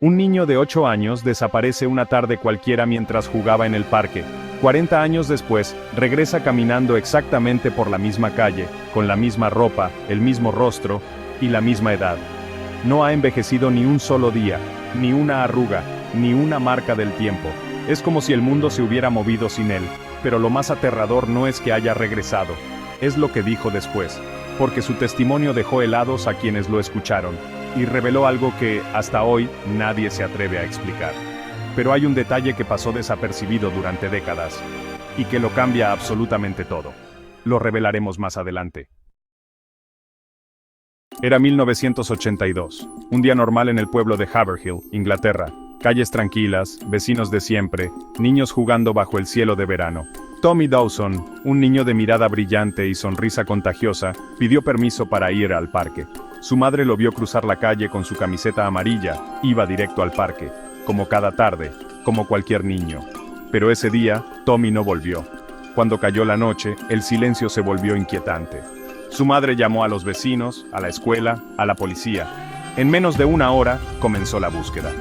Un niño de 8 años desaparece una tarde cualquiera mientras jugaba en el parque. 40 años después, regresa caminando exactamente por la misma calle, con la misma ropa, el mismo rostro y la misma edad. No ha envejecido ni un solo día, ni una arruga, ni una marca del tiempo. Es como si el mundo se hubiera movido sin él, pero lo más aterrador no es que haya regresado, es lo que dijo después, porque su testimonio dejó helados a quienes lo escucharon, y reveló algo que, hasta hoy, nadie se atreve a explicar. Pero hay un detalle que pasó desapercibido durante décadas, y que lo cambia absolutamente todo. Lo revelaremos más adelante. Era 1982, un día normal en el pueblo de Haverhill, Inglaterra. Calles tranquilas, vecinos de siempre, niños jugando bajo el cielo de verano. Tommy Dawson, un niño de mirada brillante y sonrisa contagiosa, pidió permiso para ir al parque. Su madre lo vio cruzar la calle con su camiseta amarilla, iba directo al parque, como cada tarde, como cualquier niño. Pero ese día, Tommy no volvió. Cuando cayó la noche, el silencio se volvió inquietante. Su madre llamó a los vecinos, a la escuela, a la policía. En menos de una hora, comenzó la búsqueda.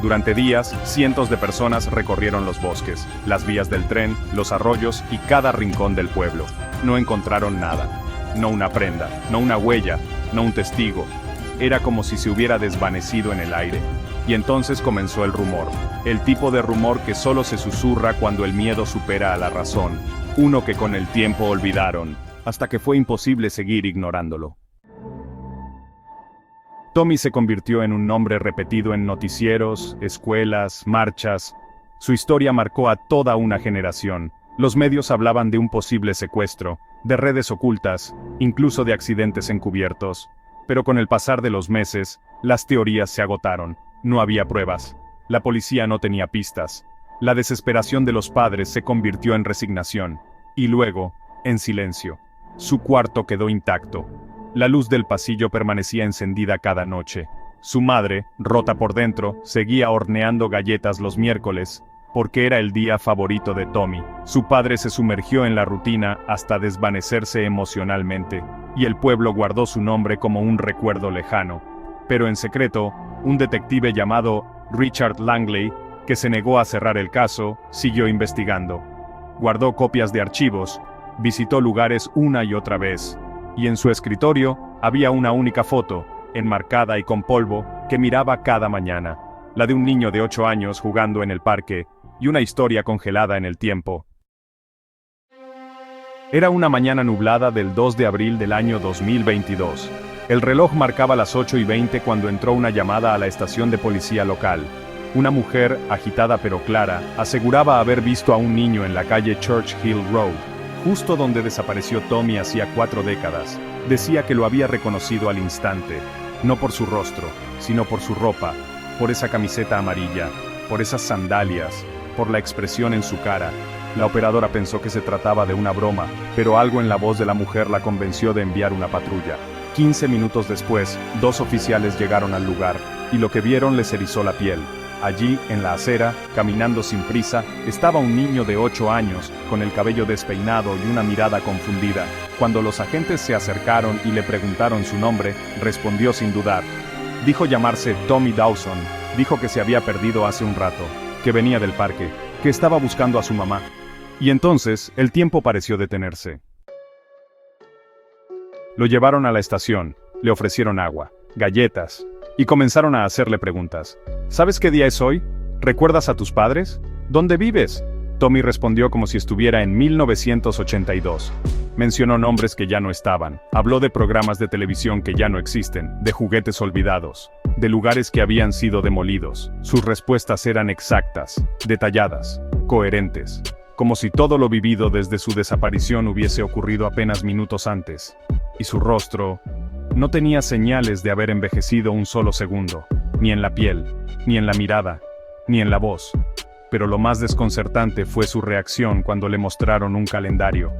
Durante días, cientos de personas recorrieron los bosques, las vías del tren, los arroyos y cada rincón del pueblo. No encontraron nada. No una prenda, no una huella, no un testigo. Era como si se hubiera desvanecido en el aire. Y entonces comenzó el rumor. El tipo de rumor que solo se susurra cuando el miedo supera a la razón. Uno que con el tiempo olvidaron, hasta que fue imposible seguir ignorándolo. Tommy se convirtió en un nombre repetido en noticieros, escuelas, marchas. Su historia marcó a toda una generación. Los medios hablaban de un posible secuestro, de redes ocultas, incluso de accidentes encubiertos. Pero con el pasar de los meses, las teorías se agotaron. No había pruebas. La policía no tenía pistas. La desesperación de los padres se convirtió en resignación. Y luego, en silencio. Su cuarto quedó intacto. La luz del pasillo permanecía encendida cada noche. Su madre, rota por dentro, seguía horneando galletas los miércoles, porque era el día favorito de Tommy. Su padre se sumergió en la rutina hasta desvanecerse emocionalmente, y el pueblo guardó su nombre como un recuerdo lejano. Pero en secreto, un detective llamado Richard Langley, que se negó a cerrar el caso, siguió investigando. Guardó copias de archivos, visitó lugares una y otra vez. Y en su escritorio había una única foto, enmarcada y con polvo, que miraba cada mañana, la de un niño de 8 años jugando en el parque, y una historia congelada en el tiempo. Era una mañana nublada del 2 de abril del año 2022. El reloj marcaba las 8:20 cuando entró una llamada a la estación de policía local. Una mujer, agitada pero clara, aseguraba haber visto a un niño en la calle Church Hill Road, justo donde desapareció Tommy hacía 4 décadas. Decía que lo había reconocido al instante, no por su rostro, sino por su ropa, por esa camiseta amarilla, por esas sandalias, por la expresión en su cara. La operadora pensó que se trataba de una broma, pero algo en la voz de la mujer la convenció de enviar una patrulla. 15 minutos después, 2 oficiales llegaron al lugar, y lo que vieron les erizó la piel. Allí, en la acera, caminando sin prisa, estaba un niño de 8 años, con el cabello despeinado y una mirada confundida. Cuando los agentes se acercaron y le preguntaron su nombre, respondió sin dudar. Dijo llamarse Tommy Dawson. Dijo que se había perdido hace un rato, que venía del parque, que estaba buscando a su mamá. Y entonces, el tiempo pareció detenerse. Lo llevaron a la estación, le ofrecieron agua, galletas, y comenzaron a hacerle preguntas. ¿Sabes qué día es hoy? ¿Recuerdas a tus padres? ¿Dónde vives? Tommy respondió como si estuviera en 1982. Mencionó nombres que ya no estaban. Habló de programas de televisión que ya no existen, de juguetes olvidados, de lugares que habían sido demolidos. Sus respuestas eran exactas, detalladas, coherentes, como si todo lo vivido desde su desaparición hubiese ocurrido apenas minutos antes. Y su rostro no tenía señales de haber envejecido un solo segundo, ni en la piel, ni en la mirada, ni en la voz. Pero lo más desconcertante fue su reacción cuando le mostraron un calendario.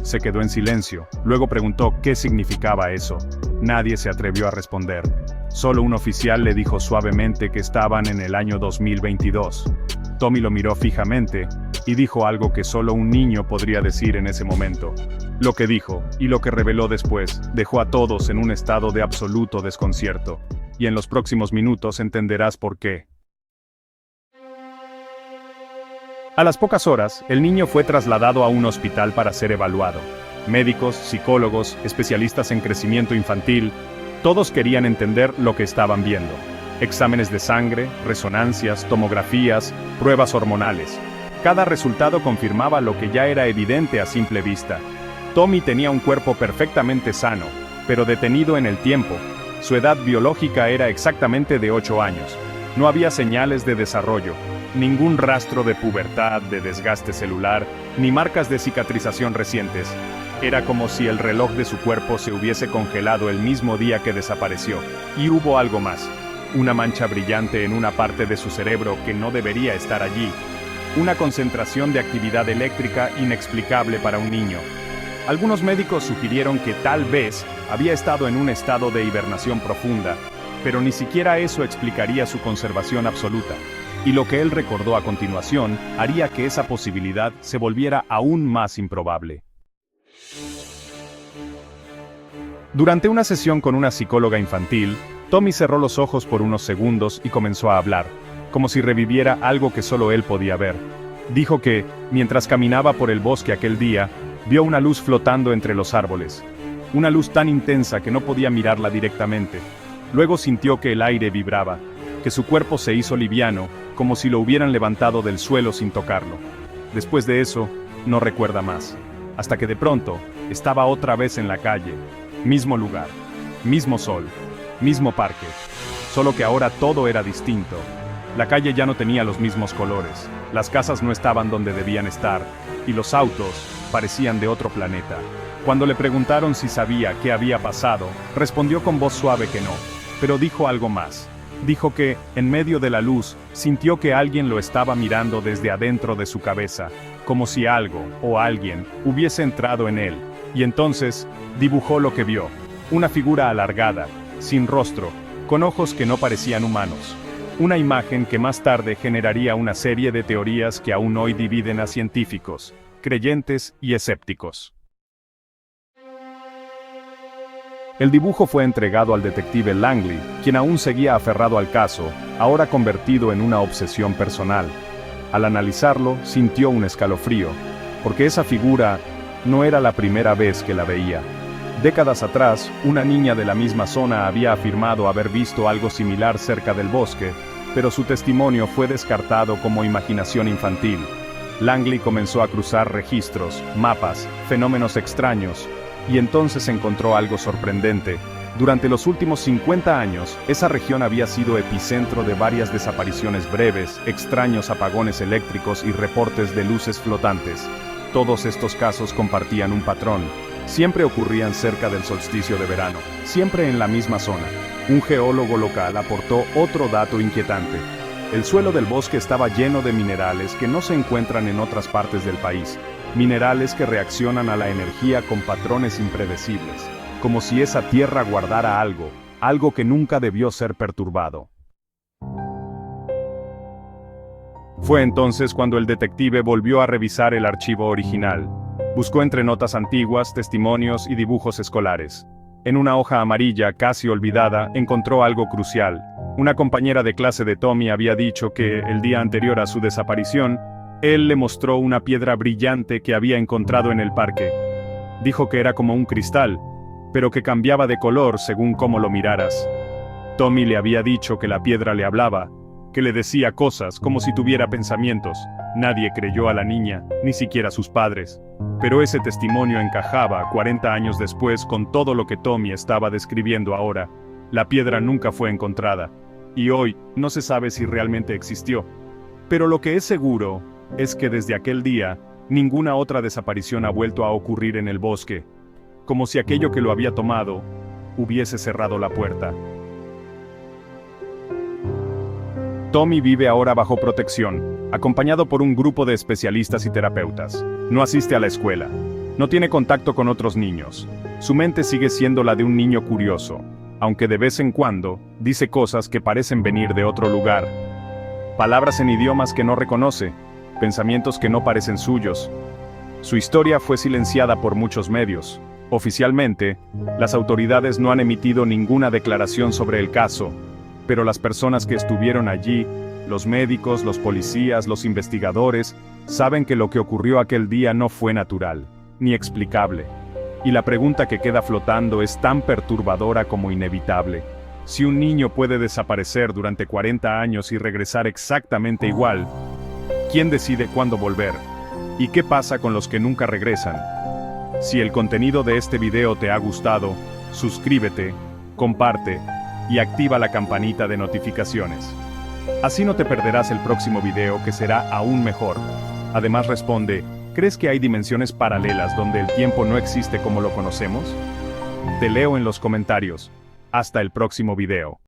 Se quedó en silencio, luego preguntó qué significaba eso. Nadie se atrevió a responder. Solo un oficial le dijo suavemente que estaban en el año 2022. Tommy lo miró fijamente, y dijo algo que solo un niño podría decir en ese momento. Lo que dijo, y lo que reveló después, dejó a todos en un estado de absoluto desconcierto. Y en los próximos minutos entenderás por qué. A las pocas horas, el niño fue trasladado a un hospital para ser evaluado. Médicos, psicólogos, especialistas en crecimiento infantil, todos querían entender lo que estaban viendo. Exámenes de sangre, resonancias, tomografías, pruebas hormonales. Cada resultado confirmaba lo que ya era evidente a simple vista. Tommy tenía un cuerpo perfectamente sano, pero detenido en el tiempo. Su edad biológica era exactamente de 8 años. No había señales de desarrollo, ningún rastro de pubertad, de desgaste celular, ni marcas de cicatrización recientes. Era como si el reloj de su cuerpo se hubiese congelado el mismo día que desapareció. Y hubo algo más. Una mancha brillante en una parte de su cerebro que no debería estar allí. Una concentración de actividad eléctrica inexplicable para un niño. Algunos médicos sugirieron que tal vez había estado en un estado de hibernación profunda, pero ni siquiera eso explicaría su conservación absoluta. Y lo que él recordó a continuación haría que esa posibilidad se volviera aún más improbable. Durante una sesión con una psicóloga infantil, Tommy cerró los ojos por unos segundos y comenzó a hablar, como si reviviera algo que solo él podía ver. Dijo que, mientras caminaba por el bosque aquel día, vio una luz flotando entre los árboles. Una luz tan intensa que no podía mirarla directamente. Luego sintió que el aire vibraba, que su cuerpo se hizo liviano, como si lo hubieran levantado del suelo sin tocarlo. Después de eso, no recuerda más. Hasta que de pronto, estaba otra vez en la calle. Mismo lugar, mismo sol, mismo parque. Solo que ahora todo era distinto. La calle ya no tenía los mismos colores, las casas no estaban donde debían estar, y los autos parecían de otro planeta. Cuando le preguntaron si sabía qué había pasado, respondió con voz suave que no, pero dijo algo más. Dijo que, en medio de la luz, sintió que alguien lo estaba mirando desde adentro de su cabeza, como si algo, o alguien, hubiese entrado en él, y entonces, dibujó lo que vio, una figura alargada, sin rostro, con ojos que no parecían humanos. Una imagen que más tarde generaría una serie de teorías que aún hoy dividen a científicos, creyentes y escépticos. El dibujo fue entregado al detective Langley, quien aún seguía aferrado al caso, ahora convertido en una obsesión personal. Al analizarlo, sintió un escalofrío, porque esa figura no era la primera vez que la veía. Décadas atrás, una niña de la misma zona había afirmado haber visto algo similar cerca del bosque, pero su testimonio fue descartado como imaginación infantil. Langley comenzó a cruzar registros, mapas, fenómenos extraños, y entonces encontró algo sorprendente. Durante los últimos 50 años, esa región había sido epicentro de varias desapariciones breves, extraños apagones eléctricos y reportes de luces flotantes. Todos estos casos compartían un patrón. Siempre ocurrían cerca del solsticio de verano, siempre en la misma zona. Un geólogo local aportó otro dato inquietante. El suelo del bosque estaba lleno de minerales que no se encuentran en otras partes del país. Minerales que reaccionan a la energía con patrones impredecibles, como si esa tierra guardara algo que nunca debió ser perturbado. Fue entonces cuando el detective volvió a revisar el archivo original. Buscó entre notas antiguas, testimonios y dibujos escolares. En una hoja amarilla, casi olvidada, encontró algo crucial. Una compañera de clase de Tommy había dicho que, el día anterior a su desaparición, él le mostró una piedra brillante que había encontrado en el parque. Dijo que era como un cristal, pero que cambiaba de color según cómo lo miraras. Tommy le había dicho que la piedra le hablaba, que le decía cosas como si tuviera pensamientos. Nadie creyó a la niña, ni siquiera sus padres. Pero ese testimonio encajaba 40 años después con todo lo que Tommy estaba describiendo ahora. La piedra nunca fue encontrada, y hoy no se sabe si realmente existió. Pero lo que es seguro es que desde aquel día, ninguna otra desaparición ha vuelto a ocurrir en el bosque, como si aquello que lo había tomado hubiese cerrado la puerta. Tommy vive ahora bajo protección, acompañado por un grupo de especialistas y terapeutas. No asiste a la escuela. No tiene contacto con otros niños. Su mente sigue siendo la de un niño curioso, aunque de vez en cuando dice cosas que parecen venir de otro lugar. Palabras en idiomas que no reconoce, pensamientos que no parecen suyos. Su historia fue silenciada por muchos medios. Oficialmente, las autoridades no han emitido ninguna declaración sobre el caso, pero las personas que estuvieron allí Los médicos, los policías, los investigadores, saben que lo que ocurrió aquel día no fue natural, ni explicable. Y la pregunta que queda flotando es tan perturbadora como inevitable. Si un niño puede desaparecer durante 40 años y regresar exactamente igual, ¿quién decide cuándo volver? ¿Y qué pasa con los que nunca regresan? Si el contenido de este video te ha gustado, suscríbete, comparte y activa la campanita de notificaciones. Así no te perderás el próximo video, que será aún mejor. Además responde, ¿crees que hay dimensiones paralelas donde el tiempo no existe como lo conocemos? Te leo en los comentarios. Hasta el próximo video.